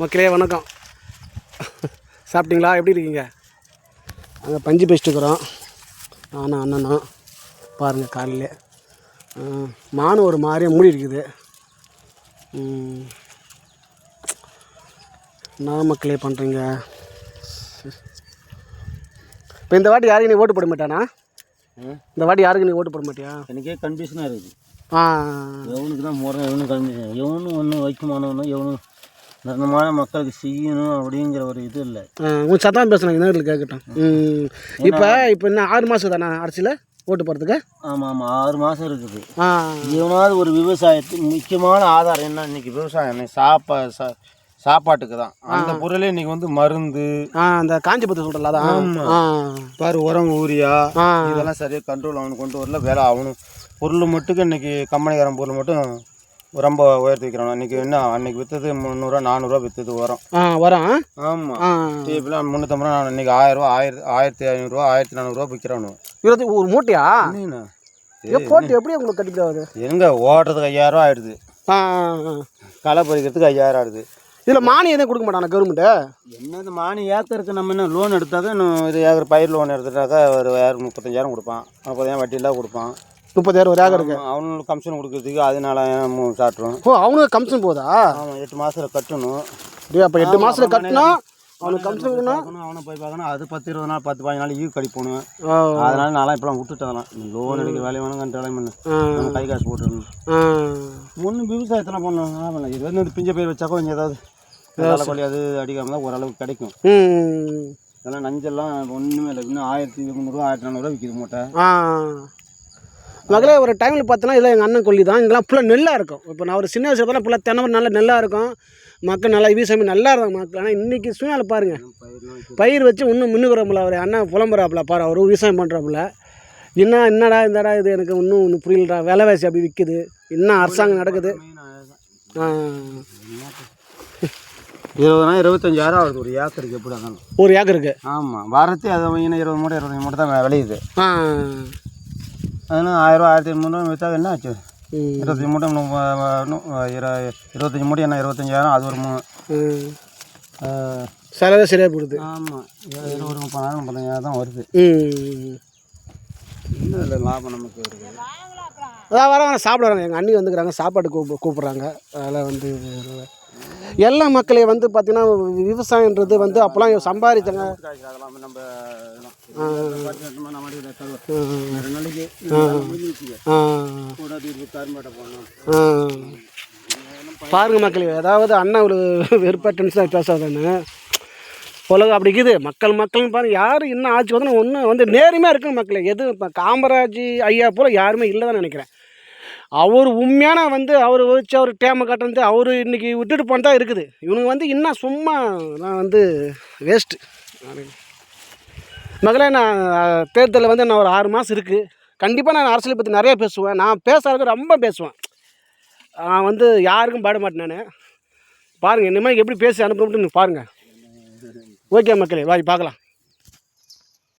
மக்களே வணக்கம். சாப்பிட்டீங்களா? எப்படி இருக்கீங்க? அங்கே பஞ்சு பேசிட்டுருக்குறோம் நானும் அண்ணனும். பாருங்கள் காலையில் மானும் ஒரு மாதிரியாக மூடி இருக்குது. நான் மக்களே பண்ணுறீங்க. இப்போ இந்த வாட்டி யாருக்கு நீ ஓட்டு போட மாட்டானா? இந்த வாட்டி யாருக்கு நீ ஓட்டு போட மாட்டியா? எனக்கே கன்ஃபியூஷனாக இருக்குது. எவனுக்கு தான் போடுறேன், எவனும் கன்ஃபியூஷன், எவனும் ஒன்றும் வைக்குமானவனும் எவனும் நிரந்தரமான மக்களுக்கு செய்யணும் அப்படிங்கிற ஒரு இது இல்லை. உங்கள் சத்தம் பேசுனாங்க நேரில் கேட்கட்டும். இப்போ இன்னும் 6 மாதம் தானே அரசியல் ஓட்டு போகிறதுக்கு? ஆமாம் 6 மாதம் இருக்குது. இவனாவது ஒரு விவசாயத்துக்கு முக்கியமான ஆதாரம் என்ன? இன்றைக்கி விவசாயம் சாப்பாட்டுக்கு தான். அந்த பொருளே இன்றைக்கி வந்து மருந்து, அந்த காஞ்சிபுரத்தை சொல்கிறல அதான் பாரு உரம் ஊரியா இதெல்லாம் சரியாக கண்ட்ரோல் அவனுக்கு கொண்டு வரல. வேலை அவனு பொருள் மட்டுக்கு இன்றைக்கி கம்பெனிக்காரன் பொருள் மட்டும் ரொம்ப உயர்த்தி வைக்கிறான். இன்றைக்கி என்ன அன்றைக்கி விற்றது 300 400 விற்றது வரும். ஆமாம் டீப்லாம் 350 ரூபா. இன்றைக்கி 1000 1500 1400 விற்கிறானு. ஒரு மூட்டையா? போட்டு எப்படி உங்களுக்கு கட்டிக்கிட்டாது? எங்கே ஓடுறதுக்கு 5000 ரூபா ஆயிடுது. களை பறிக்கிறதுக்கு 5000 ஆயிடுது. இதில் மானியம் எதுவும் கொடுக்க மாட்டானா கவர்மெண்ட்டு? என்னது மானியம் ஏக்கருக்கு நம்ம என்ன லோன் எடுத்தாக்க இன்னும் இது ஏக்கர் பயிர் லோன் எடுத்துட்டாக்கா ஒரு 35,000 கொடுப்பான். 40,000 வட்டியெல்லாம் கொடுப்பான். 30,000 ஒரு ஏக்கருக்கு அவனுக்கு கமிஷன் கொடுக்கறதுக்கு அதனால சாட்டுறோம். அவனுக்கு கமிஷன் போதா? ஆமாம் 8 மாதத்தில் கட்டணும். அப்போ 8 மாதத்தில் கட்டினா அவனுக்கு கமிஷன் கொடுக்கணும். அவனை போய் பார்க்கணும். அது 10-20 நாள் 10-15 நாள் ஈவு கடிப்போணும். அதனால நான்லாம் இப்போலாம் விட்டுட்டதெல்லாம். லோன் எடுக்கிற வேலையை வேணும் வேலை பண்ணு. நம்ம கை காசு போட்டுருணும். ஒன்றும் விவசாயத்தெல்லாம் பண்ணணும். இது வந்து பிஞ்ச பயிர் வச்சாக்கோ கொஞ்சம் ஏதாவது கொல்லி அது அடிக்காமல் தான் ஓரளவுக்கு கிடைக்கும். இதெல்லாம் நஞ்செல்லாம் ஒன்றுமே இல்லை. இன்னும் 1300 1400 விற்கிது மூட்டை. மகளே ஒரு டைமில் பார்த்தோன்னா இதில் எங்கள் அண்ணன் கொல்லி தான். இங்கெல்லாம் ஃபுல்லாக நெல்லாக இருக்கும். இப்போ நான் ஒரு சின்ன வயசு பார்த்தா ஃபுல்லாக தென்னை நல்லா நெல்லாக இருக்கும். மக்கள் நல்லா விவசாயம் நல்லா இருக்கும் மக்கள். ஆனால் இன்றைக்கி சூழ்நிலை பாருங்கள், பயிர் வச்சு இன்னும் முன்னுக்குறப்பில்ல. அவர் அண்ணன் புலம்புறாப்புல பாரு, அவர் விவசாயம் பண்ணுறாப்புல. என்னடா இந்தடா இது எனக்கு இன்னும் புரியலடா. விலைவாசி அப்படி விற்குது. இன்னும் அரசாங்கம் நடக்குது. 20,000 ஆகுது ஒரு ஏக்கருக்கு. எப்படி ஆகணும் ஒரு ஏக்கருக்கு? ஆமாம் வாரத்தை அதை 20 மூட்டை 25 மூட்டை தான் விளையுது. அதனால் 1000 ரூபா 1500 விற்றா என்ன ஆச்சு? 25 மூட்டை 25 மூட்டை என்ன 25,000. அது ஒரு செலவே சரியாக போடுது. ஆமாம் ஒரு 30,000 35,000 தான் வருது. இன்னும் இல்லை லாபம் நமக்கு இருக்குது. அதான் வர சாப்பிட வராங்க. எங்கள் அண்ணி வந்துக்கிறாங்க, சாப்பாடு கூப்பிட்றாங்க. அதெல்லாம் வந்து எல்லா மக்களையும் வந்து பார்த்திங்கன்னா விவசாயன்றது வந்து அப்போலாம் சம்பாதிச்சாங்க. பாருங்க மக்களே, அதாவது அண்ணன் ஒரு வெறுப்பாக டென்ஷனாக பேசாதானே உலகம் அப்படி இருக்குது. மக்கள்னு பாருங்கள். யார் இன்னும் ஆட்சி வந்து ஒன்றும் வந்து நேர்மையாக இருக்குங்க மக்களே. எதுவும் இப்போ காமராஜ் ஐயா போல் யாருமே இல்லை தான் நினைக்கிறேன். அவர் உண்மையான வந்து அவர் வச்சு அவர் டேமை கட்டுறது அவர் இன்றைக்கி விட்டுட்டு போனதா இருக்குது. இவனுக்கு வந்து இன்னும் சும்மா நான் வந்து வேஸ்ட்டு. மகளே நான் தேர்தலில் வந்து நான் ஒரு 6 மாதம் இருக்குது. கண்டிப்பாக நான் அரசியலை பற்றி நிறையா பேசுவேன். நான் பேசுறதுக்கு ரொம்ப பேசுவேன். நான் வந்து யாருக்கும் பாட மாட்டேன். நான் பாருங்கள் இனிமேல் எப்படி பேசி அனுப்புறோம்னு பாருங்கள். ஓகே மக்களே, வாய் பார்க்கலாம்.